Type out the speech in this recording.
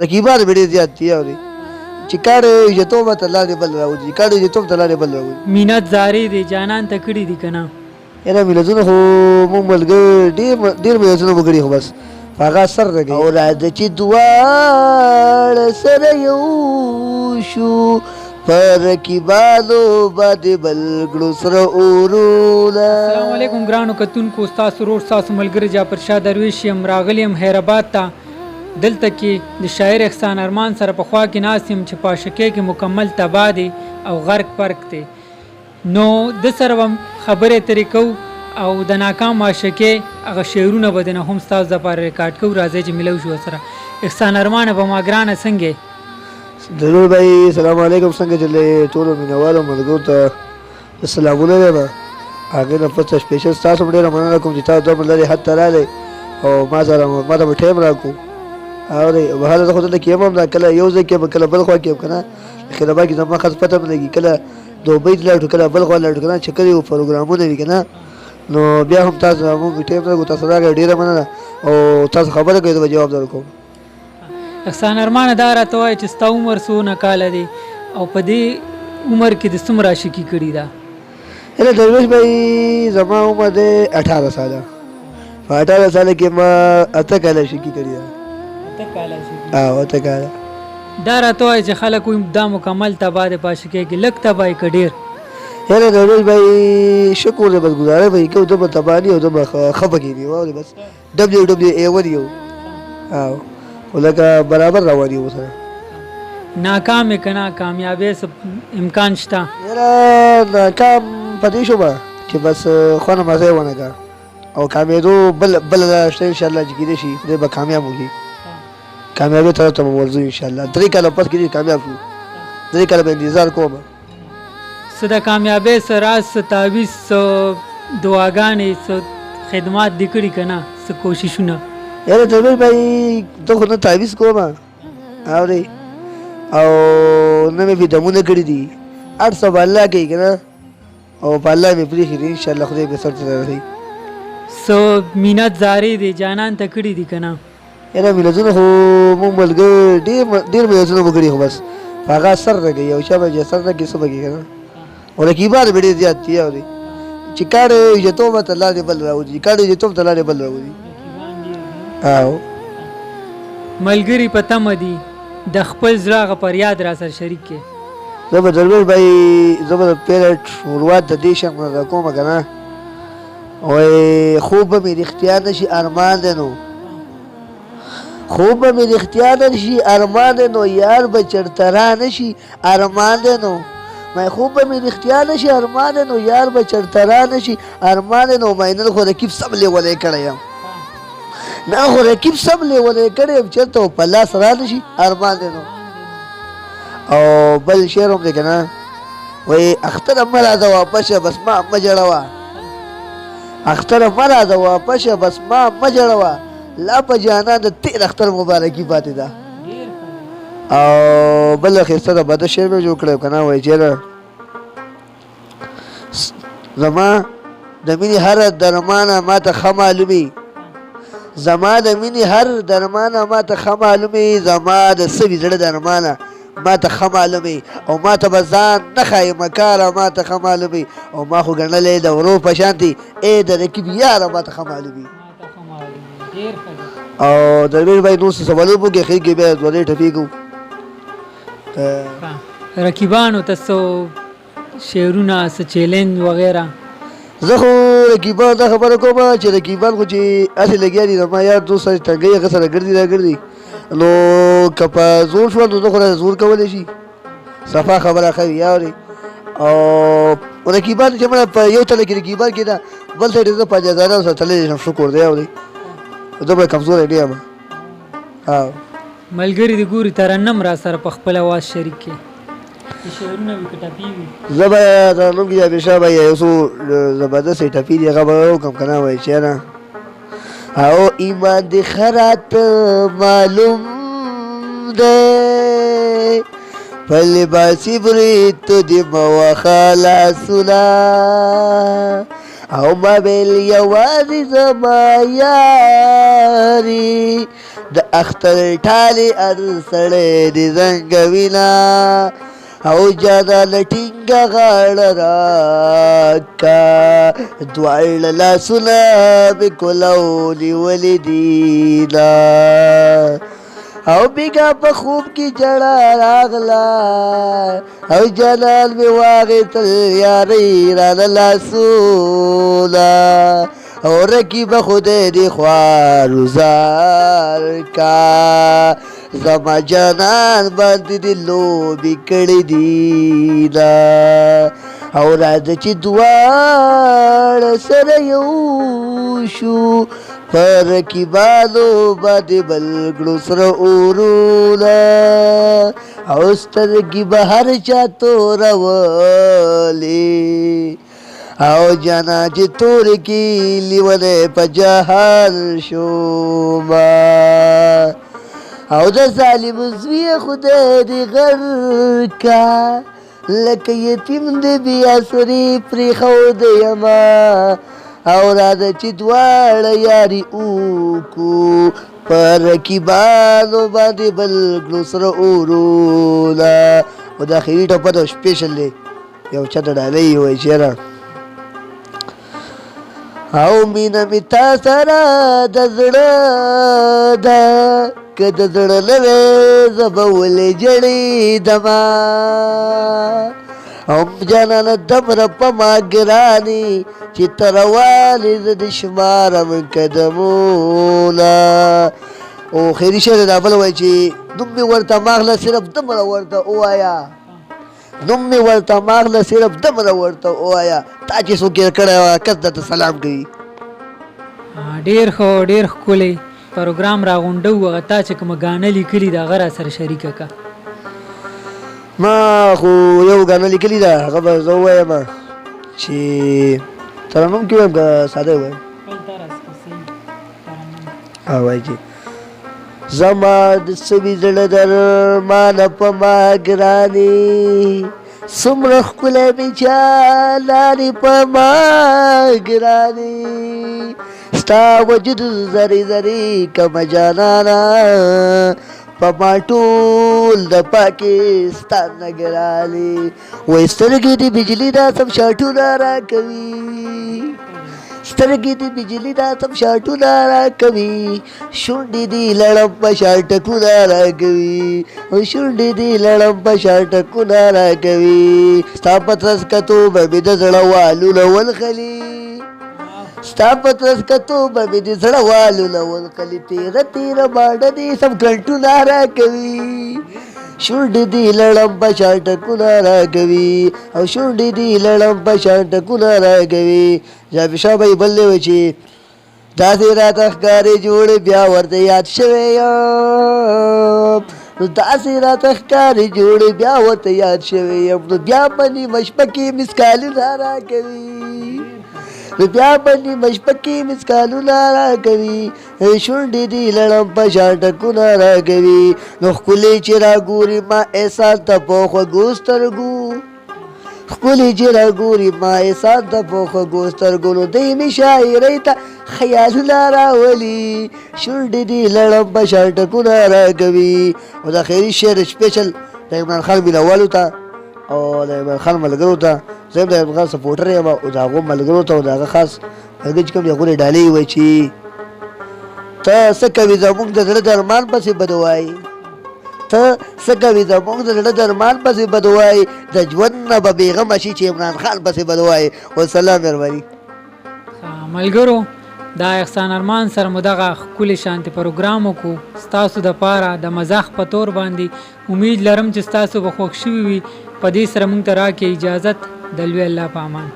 رقیبان مې ډېر زیات دي اورې چې کاڼ یتوم ته لاندې بل راوځي کاڼ یتوم ته لاندې بل راوځي مینت زارې دی جانان ته کړي دي که نه یاره ملتونه خو مونږ ملګري ډېر ملتونه مو کړي خو بس په هغه اثر نه کوي او راځه چې دواړه سره یو شو په رقیبانو باندې بل کړو سره اورونه. السلام علیکم ګرانو کتونکو، ستاسو ورور ستاسو ملګری جعفر شاه درویش یم. راغلی یم حیرآباد ته. دلته کې د شاعر احسان ارمان سره په خوا کې ناست یم چې په عاشقۍ کې مکمل تباه دی او غرق پرق دی. نو د سره به خبرې ترې کوو او د ناکام عاشقۍ هغه شعرونه به د نه هم ستاسو دپاره ریکارډ کوو. راځئ چې ملو شو سره. احسان ارمانه به ما ګرانه څنګه ضرور بھائی السلام علیکم څنګه چلې ټولو مینوالو ملګرو ته سلامونه وایم. هغې نه پس سپیشل ستاسو هم ډېره مننه کوم چې تاسو دومره لرې حد ته راغلی او ما ته به ټایم راکړو. اورې بهر زه خو دلته کېم هم دا کله یو ځای کېم کله بل خوا کېم که نه خیرآباد کې زما خاص پته هم نه لګي کله دوبۍ ته لاړو کله بل خوا لاړو که نه چکر یو پروګرامونه وي که نه نو بیا هم تاسو مونږ ټایم راکړو تاسو راغی ډېره مننه او تاسو خبره کوئ زه به جواب درکوم. احسان ارمانه دا راته وایه چې ستا عمر څونه کاله دی او په دې عمر کې د څومره عاشقي کړې ده؟ یاره درویش بھائی زما عمر دی 18 ساله. په 18 ساله کې ما 8 کاله عاشقي کړې ده. 8 کاله عاشقي؟ او 8 کاله. دا راته وایه چې خلک وایي دا مکمل تباه دی په عاشقۍ کې. لږ تباه یې که ډېر؟ یاره درویش بھائی شکر دی بس ګزاره به یې کوو ته به تباه نه یو ته به ښه پکې دي واورې بس WWA یو او خو لکه برابر روان یو سره. ناکام یې که نه کامیابۍ څه امکان شته؟ یاره ناکام په دې شومه چې بس خونه مزه یې ونه کړه او کامیابېدو بله لاره شته انشاءالله چې کېدای شي خدای به کامیاب وکړي. کامیابۍ طرف ته به ورځو انشاءالله. 3 کاله پس کېدای کامیاب شو. 3 کاله به انتظار کوم. څه د کامیابۍ څه راز څه تعویض څه دعاګانې څه خدمات دې کړي که نه څه کوششونه؟ یاره درویش بھائی ته خو نه تعویض کوم اورې او نه مې فدمونه کړي دي. هر څه به الله کوي که نه او په الله مې پرېښي دي انشاءالله خدای به سر ته رسوي. څه مینت زارې دی جانان ته کړي دي که نه؟ یاره ملتونه خو مونږ ملګري ډېر ملتونه مو کړي خو بس په هغه اثر نه کوي او چا به چې اثر نه کوي څه به کوي که نه او رقیبان مې ډېر زیات دي اورې چې کاڼ یتوم ته لاندې بل راوځي کاڼ یتوم ته لاندې بل راوځي. او ملګري په تمه دي د خپل زړه هغه فریاد را سره شریک کړي. زه به درویش بھائی زه به د پیله شروعات د دې شم نه کومه که نه وایي خوب به مې رښتیا نه شي ارمان دی نو خوب به مې رښتیا نه شي ارمان دی نو یار به چېرته را نه شي ارمان دی نو مای خوب به مې رښتیا نه شي ارمان دی نو یار به چېرته را نه شي ارمان دی نو مای نن خو رقیب سم لیولی کړی یم نه خو رقیب سم لیولی کړی یم چېرته په لاس را نه شي ارمان دی نو. او بل شعر هم دی که نه وایي اختره مه راځه واپس شه بس ما مه جړوه اختره مه راځه واپس شه بس ما مه جړوه لا په جانان د تېر اختر مبارکي پاتې ده. او بل ښایسته د بده شعر مې جوړ کړی که نه وایي چېرې زما د مینې هر درمانه ماته ښه معلومي زما د مینې هر درمانه ماته ښه معلومي زما د سوي زړه درمانه ماته ښه معلومي او ماته به ځان نه ښایي مکاره ماته ښه معلومي او ما خو ګڼلی د ورو په شانتې ای د رقیب یاره ماته ښه معلومي. او درویش بھائی نور څه سوالونه مو کې اخر کې بیا دوه ټپې کوو. رقیبانو ته څه شعرونه څه چیلنج وغیره؟ زه خو رقیبان دا خبره کوم چې رقیبان خو چې هسې لګیا دي زما یار دوست سره تنګۍ هغه سره ګرځي را ګرځي نو که په زور شول نو زه خو را زور کولی شي صفا خبره ښه وي اورې او رقیبان چې مړه په یو تله کې رقیبان کې ده بل ته زه په اجازهدارو سره تللی شم شکر دی اورې دومره کمزوری نه یم. ملګري دې ګوري ترنم را سره په خپل اواز شریک کړي شعرونه وي که ټپې وي؟ زه به ترنم کې جابر شاه بھائی یو څو زبردست ټپې دي هغه به وکړم که نه وایي چېرې او ایمان دې ښه راته معلوم دی په لباسي برېتو دې مه وهه لاسونه او ما ویل یوازې زما یاري د اختر ټالې ار سړی دې زنګوینا او جانا لټینګه غاړه راکا دواړه لاسونه مې کولولي ولې دینا او بیگا په خوب کی جڑا راغلا او جلال می واغتل یاری ران لاسولا او رکی بخوده دی خوارزار کا زما جانان باندې دی لوبی کړی دینا او راځه چې دواړه سره یو شو پر رقیبانو باندې بلګړو سره اوروله او سترګې به هر چا تورولې او جانا چې تورې کې لیونی په جهان شوما او د ظالم زوی خدای دې غر کا لکه یتیم دې بیا سرې پرېښود یما او راځه چې دواړه یاري وکړو په رقیبانو باندې بلګړو سره اوروله او د اخري ټوپه د سپیشل دی یو چا ته ډالۍ وایي چېره او مینه مې تا سره د زړه ده که د زړه نه وې زه به ولې جړېدمه او جانانه دومره په ما ګرانې چې ته روانې زه د شمارم قدمونه او خیري شعر دا بله وایي چې نوم مې ورته ماغله صرف دومره ورته ووایه نوم مې ورته ماغله صرف دومره ورته ووایه تا چې څوک یې کړی وه کس درته سلام کوي ډېر ښه ډېر ښکلی پروګرام راغونډه و هغه تا چې کومه ګانه لیکلي د هغه راسره شریکه که ما خو یو ګانه لیکلې ده هغه به زه ووایم چې ترنم کې وایم که ساده ووایم وایي چې زما د سوي زړه درمانه په ما ګرانې څومره ښکلی مې جانانې په ما ګرانې ستا وجود زری زری کمه جانانه په ما ټول د پاکستان نه ګرانې وایي سترګې د بجلي دا سم شاټونه راکوي سترګې د بجلي دا سم شاټونه راکوي شونډې دي لړم په شان ټکونه راکوي شونډې دي لړم په شان ټکونه راکوي ستا په ترس کتو به مې د زړه والونه ولخلي ستا په ترس کتو به مې د زړه والونه ولخلي تیره تیره باڼه دي سم ګنټونه راکوي شونډې دي لړم په شان ټکونه راکوي او شونډې دي لړم په شان ټکونه راکوي جافي شاه به یې بل دی وایي چې داسې راته ښکارې جوړې بیا ورته یاد شوی یم نو داسې راته ښکارې جوړې بیا ورته یاد شوی یم نو بیا به نیمه شپه کې مسکالونه راکوي نو بیا به نیمه شپه کې مسکالونه راکوي شونډې دي لړم په شان ټکونه راکوي نو ښکلې چې راګوري ما احسان ته په خوږو سترګو ښکلې چې راګوري ما احسان ته په خوږو سترګو نو دی مې شاعرۍ ته خیالونه راولي شونډې دي لړم په شان ټکونه راکوي او د خیري شعر سپیشل د عمران خان مینوالو ته او د عمران خان ملګرو ته زه هم د عمران خان سپورټر یم او د هغو ملګرو ته او د هغه خاص ملګري چې کوم دي هغو یې ډالۍ وایي چې ته څه کوې زموږ د زړه درمان پسې بد وایي ته څه کوې زموږ د زړه درمان پسې بد وایي د ژوند نه به بېغمه شي چې عمران خان پسې بد وایي وسلام مهرباني ملګرو دا احسان ارمان سره مو دغه ښکلي شانتې پروګرام وکړو ستاسو دپاره د مزاح په طور باندې امید لرم چې ستاسو به خوښ شوي وي په دې سره موږ ته راکړئ اجازت د لوی الله په امان